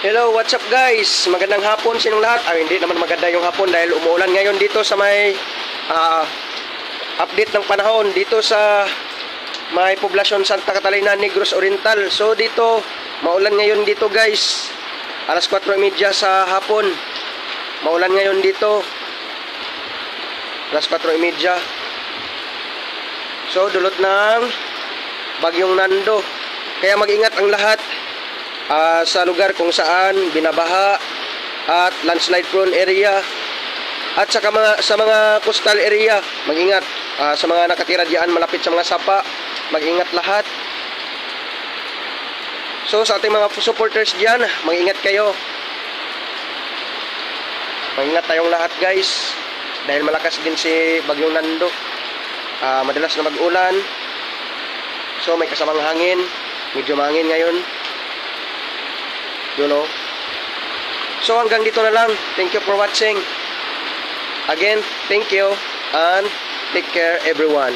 Hello, what's up guys? Magandang hapon sa inyong lahat. Hindi naman maganda yung hapon dahil umuulan ngayon dito sa may update ng panahon dito sa may poblasyon Santa Catalina, Negros Oriental. So dito, maulan ngayon dito guys. Alas 4:30 sa hapon. Maulan ngayon dito. Alas 4:30. So dulot ng bagyong Nando. Kaya mag-ingat ang lahat. Sa lugar kung saan binabaha at landslide prone area at sa mga coastal area, mag-ingat. Sa mga nakatira diyan malapit sa mga sapa, mag-ingat lahat. So sa ating mga supporters diyan, mag-ingat kayo. Mag-ingat tayong lahat guys dahil malakas din si bagyong Nando. Madalas na mag-ulan, so may kasamang hangin, medyo mahangin ngayon. You know. So hanggang dito na lang. Thank you for watching. Again, thank you and take care everyone.